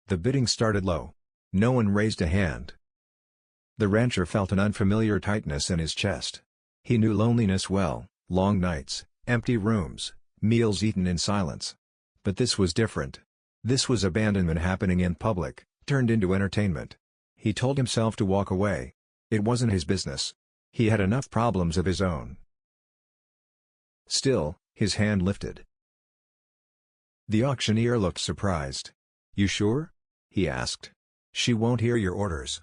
The bidding started low. No one raised a hand. The rancher felt an unfamiliar tightness in his chest. He knew loneliness well, long nights, empty rooms, meals eaten in silence. But this was different. This was abandonment happening in public, turned into entertainment. He told himself to walk away. It wasn't his business. He had enough problems of his own. Still, his hand lifted. The auctioneer looked surprised. "You sure?" he asked. "She won't hear your orders."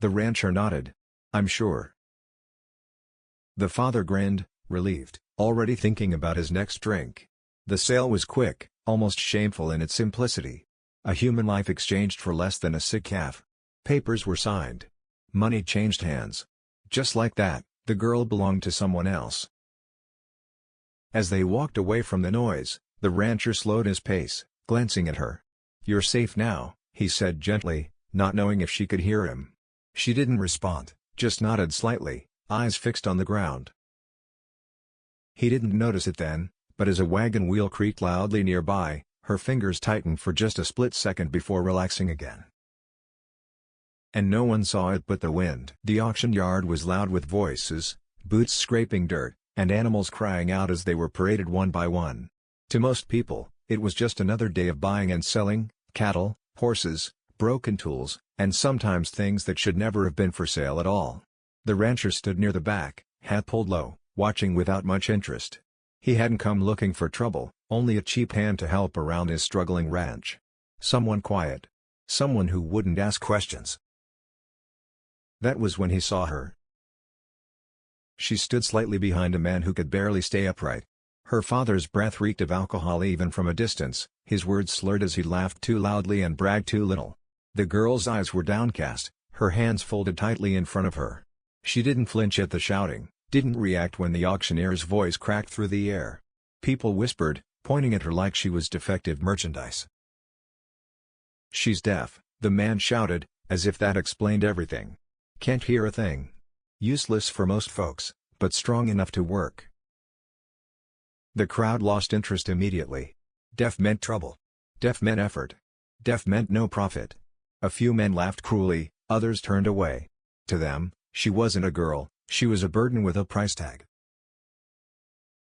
The rancher nodded. "I'm sure." The father grinned, relieved, already thinking about his next drink. The sale was quick, almost shameful in its simplicity. A human life exchanged for less than a sick calf. Papers were signed. Money changed hands. Just like that, the girl belonged to someone else. As they walked away from the noise, the rancher slowed his pace, glancing at her. "You're safe now," he said gently, not knowing if she could hear him. She didn't respond, just nodded slightly, eyes fixed on the ground. He didn't notice it then, but as a wagon wheel creaked loudly nearby, her fingers tightened for just a split second before relaxing again. And no one saw it but the wind. The auction yard was loud with voices, boots scraping dirt, and animals crying out as they were paraded one by one. To most people, it was just another day of buying and selling, cattle, horses, broken tools, and sometimes things that should never have been for sale at all. The rancher stood near the back, hat pulled low, watching without much interest. He hadn't come looking for trouble, only a cheap hand to help around his struggling ranch. Someone quiet. Someone who wouldn't ask questions. That was when he saw her. She stood slightly behind a man who could barely stay upright. Her father's breath reeked of alcohol even from a distance, his words slurred as he laughed too loudly and bragged too little. The girl's eyes were downcast, her hands folded tightly in front of her. She didn't flinch at the shouting, didn't react when the auctioneer's voice cracked through the air. People whispered, pointing at her like she was defective merchandise. "She's deaf," the man shouted, as if that explained everything. "Can't hear a thing. Useless for most folks, but strong enough to work." The crowd lost interest immediately. Deaf meant trouble. Deaf meant effort. Deaf meant no profit. A few men laughed cruelly, others turned away. To them, she wasn't a girl, she was a burden with a price tag.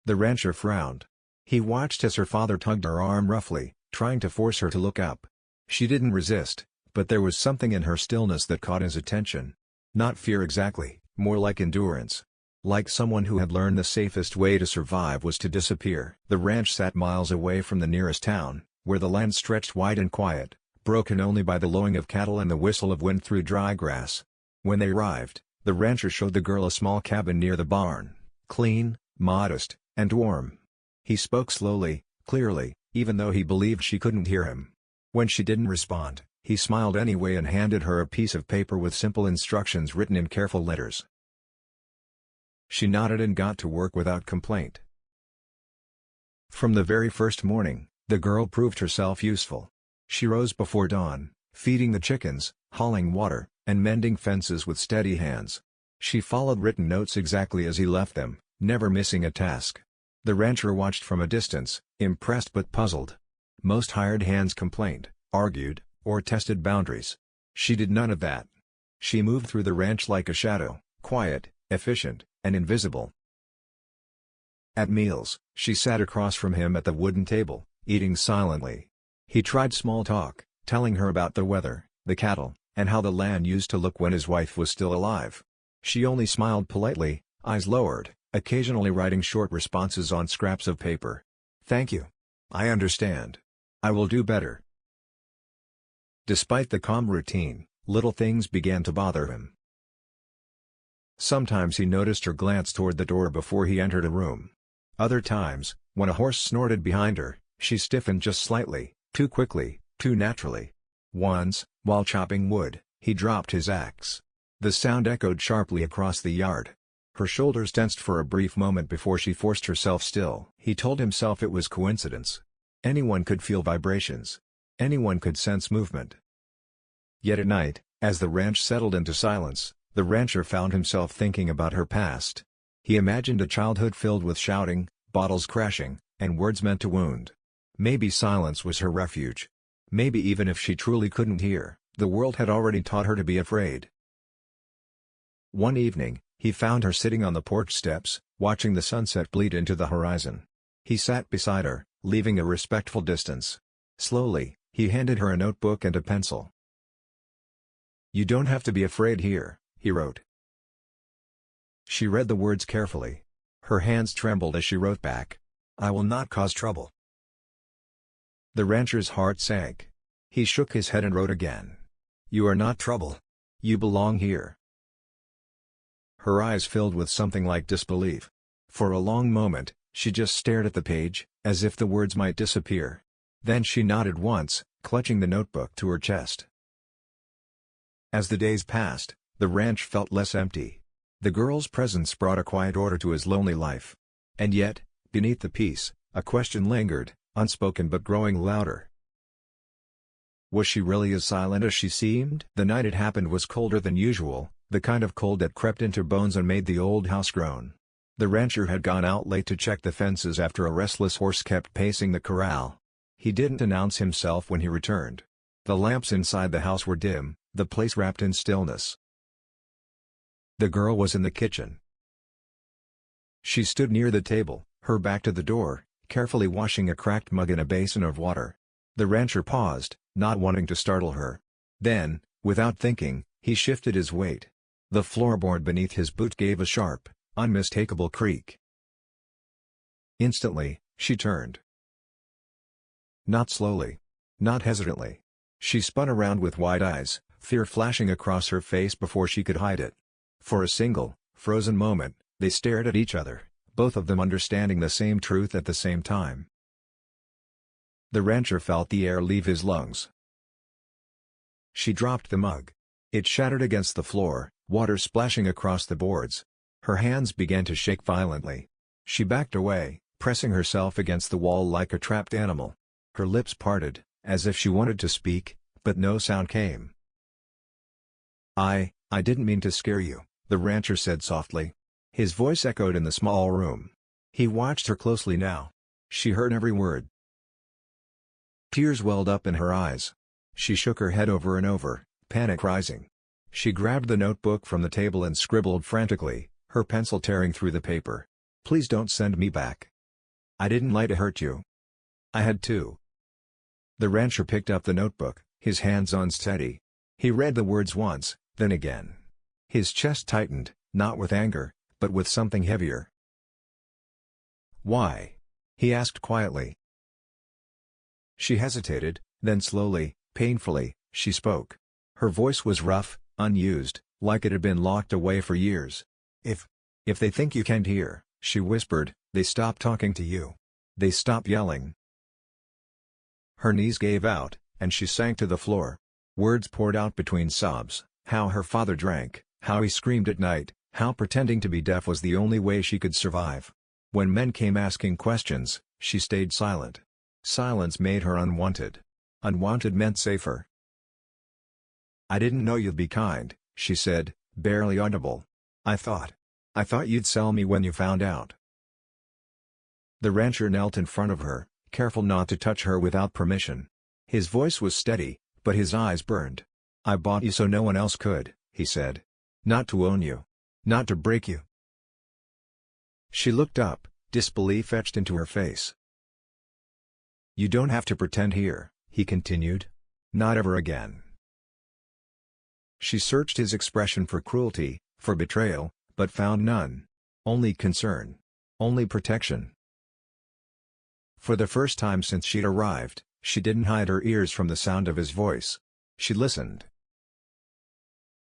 The rancher frowned. He watched as her father tugged her arm roughly, trying to force her to look up. She didn't resist, but there was something in her stillness that caught his attention. Not fear exactly, more like endurance. Like someone who had learned the safest way to survive was to disappear. The ranch sat miles away from the nearest town, where the land stretched wide and quiet, broken only by the lowing of cattle and the whistle of wind through dry grass. When they arrived, the rancher showed the girl a small cabin near the barn, clean, modest, and warm. He spoke slowly, clearly, even though he believed she couldn't hear him. When she didn't respond, he smiled anyway and handed her a piece of paper with simple instructions written in careful letters. She nodded and got to work without complaint. From the very first morning, the girl proved herself useful. She rose before dawn, feeding the chickens, hauling water, and mending fences with steady hands. She followed written notes exactly as he left them, never missing a task. The rancher watched from a distance, impressed but puzzled. Most hired hands complained, argued, or tested boundaries. She did none of that. She moved through the ranch like a shadow, quiet, efficient, and invisible. At meals, she sat across from him at the wooden table, eating silently. He tried small talk, telling her about the weather, the cattle, and how the land used to look when his wife was still alive. She only smiled politely, eyes lowered, occasionally writing short responses on scraps of paper. "Thank you. I understand. I will do better." Despite the calm routine, little things began to bother him. Sometimes he noticed her glance toward the door before he entered a room. Other times, when a horse snorted behind her, she stiffened just slightly, too quickly, too naturally. Once, while chopping wood, he dropped his axe. The sound echoed sharply across the yard. Her shoulders tensed for a brief moment before she forced herself still. He told himself it was coincidence. Anyone could feel vibrations. Anyone could sense movement. Yet at night, as the ranch settled into silence, the rancher found himself thinking about her past. He imagined a childhood filled with shouting, bottles crashing, and words meant to wound. Maybe silence was her refuge. Maybe even if she truly couldn't hear, the world had already taught her to be afraid. One evening, he found her sitting on the porch steps, watching the sunset bleed into the horizon. He sat beside her, leaving a respectful distance. Slowly, he handed her a notebook and a pencil. "You don't have to be afraid here," he wrote. She read the words carefully. Her hands trembled as she wrote back, "I will not cause trouble." The rancher's heart sank. He shook his head and wrote again, "You are not trouble. You belong here." Her eyes filled with something like disbelief. For a long moment, she just stared at the page, as if the words might disappear. Then she nodded once, clutching the notebook to her chest. As the days passed, the ranch felt less empty. The girl's presence brought a quiet order to his lonely life. And yet, beneath the peace, a question lingered, unspoken but growing louder. Was she really as silent as she seemed? The night it happened was colder than usual, the kind of cold that crept into bones and made the old house groan. The rancher had gone out late to check the fences after a restless horse kept pacing the corral. He didn't announce himself when he returned. The lamps inside the house were dim, the place wrapped in stillness. The girl was in the kitchen. She stood near the table, her back to the door, carefully washing a cracked mug in a basin of water. The rancher paused, not wanting to startle her. Then, without thinking, he shifted his weight. The floorboard beneath his boot gave a sharp, unmistakable creak. Instantly, she turned. Not slowly. Not hesitantly. She spun around with wide eyes, fear flashing across her face before she could hide it. For a single, frozen moment, they stared at each other, both of them understanding the same truth at the same time. The rancher felt the air leave his lungs. She dropped the mug. It shattered against the floor, water splashing across the boards. Her hands began to shake violently. She backed away, pressing herself against the wall like a trapped animal. Her lips parted, as if she wanted to speak, but no sound came. I didn't mean to scare you," the rancher said softly. His voice echoed in the small room. He watched her closely now. She heard every word. Tears welled up in her eyes. She shook her head over and over, panic rising. She grabbed the notebook from the table and scribbled frantically, her pencil tearing through the paper. "Please don't send me back. I didn't lie to hurt you. I had to." The rancher picked up the notebook, his hands unsteady. He read the words once, then again. His chest tightened, not with anger, but with something heavier. "Why?" he asked quietly. She hesitated, then slowly, painfully, she spoke. Her voice was rough, unused, like it had been locked away for years. If they think you can't hear," she whispered, "they stop talking to you. They stop yelling." Her knees gave out, and she sank to the floor. Words poured out between sobs, how her father drank, how he screamed at night, how pretending to be deaf was the only way she could survive. When men came asking questions, she stayed silent. Silence made her unwanted. Unwanted meant safer. "I didn't know you'd be kind," she said, barely audible. I thought you'd sell me when you found out." The rancher knelt in front of her, careful not to touch her without permission. His voice was steady, but his eyes burned. "I bought you so no one else could," he said. "Not to own you. Not to break you." She looked up, disbelief etched into her face. "You don't have to pretend here," he continued. "Not ever again." She searched his expression for cruelty, for betrayal, but found none. Only concern. Only protection. For the first time since she'd arrived, she didn't hide her ears from the sound of his voice. She listened.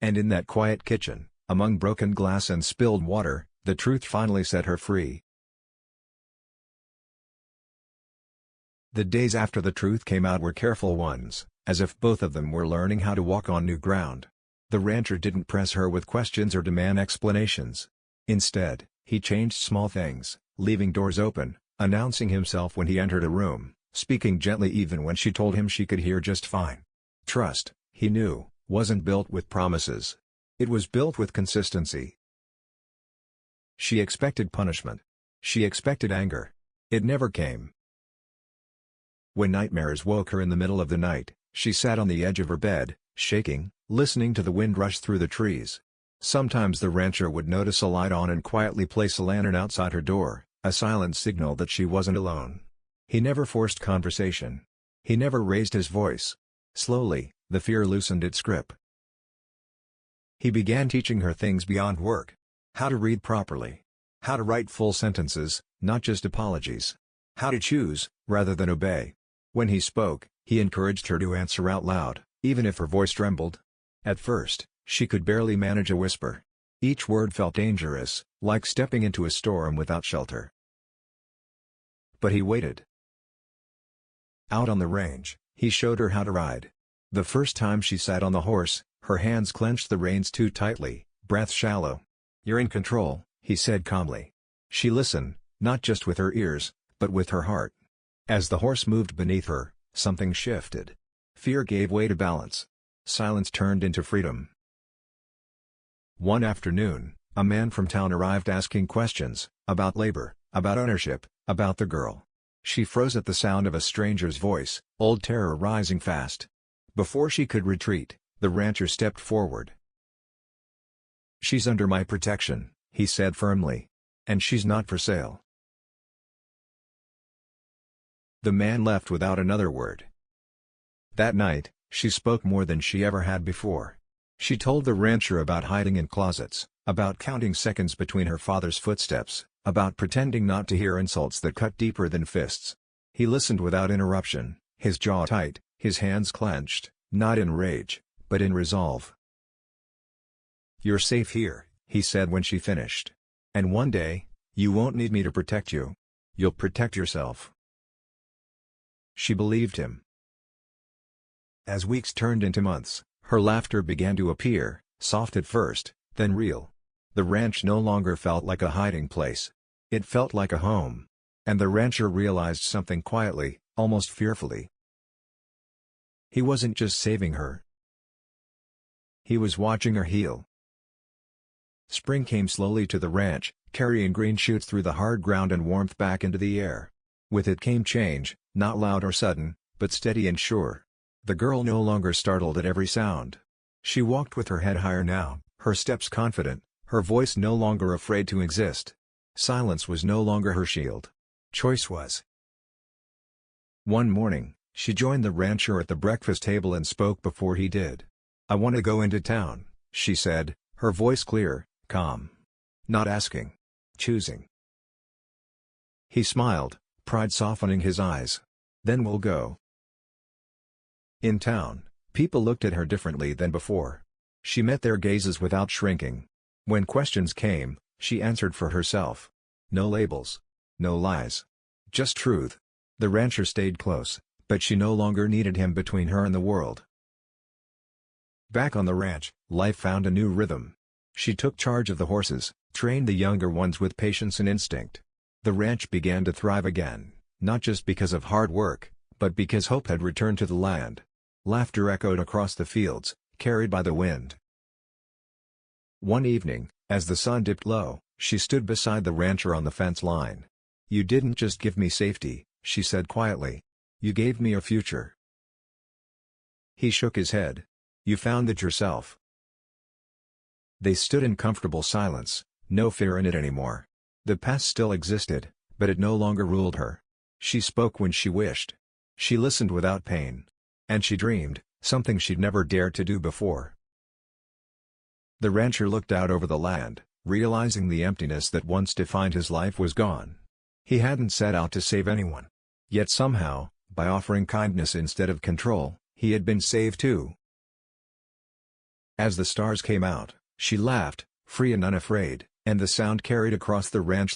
And in that quiet kitchen, among broken glass and spilled water, the truth finally set her free. The days after the truth came out were careful ones, as if both of them were learning how to walk on new ground. The rancher didn't press her with questions or demand explanations. Instead, he changed small things, leaving doors open, announcing himself when he entered a room, speaking gently even when she told him she could hear just fine. Trust, he knew, wasn't built with promises. It was built with consistency. She expected punishment. She expected anger. It never came. When nightmares woke her in the middle of the night, she sat on the edge of her bed, shaking, listening to the wind rush through the trees. Sometimes the rancher would notice a light on and quietly place a lantern outside her door, a silent signal that she wasn't alone. He never forced conversation. He never raised his voice. Slowly, the fear loosened its grip. He began teaching her things beyond work. How to read properly. How to write full sentences, not just apologies. How to choose, rather than obey. When he spoke, he encouraged her to answer out loud, even if her voice trembled. At first, she could barely manage a whisper. Each word felt dangerous, like stepping into a storm without shelter. But he waited. Out on the range, he showed her how to ride. The first time she sat on the horse, her hands clenched the reins too tightly, breath shallow. "You're in control," he said calmly. She listened, not just with her ears, but with her heart. As the horse moved beneath her, something shifted. Fear gave way to balance. Silence turned into freedom. One afternoon, a man from town arrived asking questions, about labor, about ownership, about the girl. She froze at the sound of a stranger's voice, old terror rising fast. Before she could retreat, the rancher stepped forward. "She's under my protection," he said firmly. "And she's not for sale." The man left without another word. That night, she spoke more than she ever had before. She told the rancher about hiding in closets, about counting seconds between her father's footsteps, about pretending not to hear insults that cut deeper than fists. He listened without interruption, his jaw tight, his hands clenched, not in rage, but in resolve. "You're safe here," he said when she finished. "And one day, you won't need me to protect you. You'll protect yourself." She believed him. As weeks turned into months, her laughter began to appear, soft at first, then real. The ranch no longer felt like a hiding place. It felt like a home. And the rancher realized something quietly, almost fearfully. He wasn't just saving her. He was watching her heal. Spring came slowly to the ranch, carrying green shoots through the hard ground and warmth back into the air. With it came change, not loud or sudden, but steady and sure. The girl no longer startled at every sound. She walked with her head higher now, her steps confident, her voice no longer afraid to exist. Silence was no longer her shield. Choice was. One morning, she joined the rancher at the breakfast table and spoke before he did. "I want to go into town," she said, her voice clear, calm. Not asking. Choosing. He smiled, pride softening his eyes. "Then we'll go." In town, people looked at her differently than before. She met their gazes without shrinking. When questions came, she answered for herself. No labels. No lies. Just truth. The rancher stayed close, but she no longer needed him between her and the world. Back on the ranch, life found a new rhythm. She took charge of the horses, trained the younger ones with patience and instinct. The ranch began to thrive again, not just because of hard work, but because hope had returned to the land. Laughter echoed across the fields, carried by the wind. One evening, as the sun dipped low, she stood beside the rancher on the fence line. "You didn't just give me safety," she said quietly. "You gave me a future." He shook his head. "You found it yourself." They stood in comfortable silence, no fear in it anymore. The past still existed, but it no longer ruled her. She spoke when she wished. She listened without pain. And she dreamed, something she'd never dared to do before. The rancher looked out over the land, realizing the emptiness that once defined his life was gone. He hadn't set out to save anyone. Yet somehow, by offering kindness instead of control, he had been saved too. As the stars came out, she laughed, free and unafraid, and the sound carried across the ranch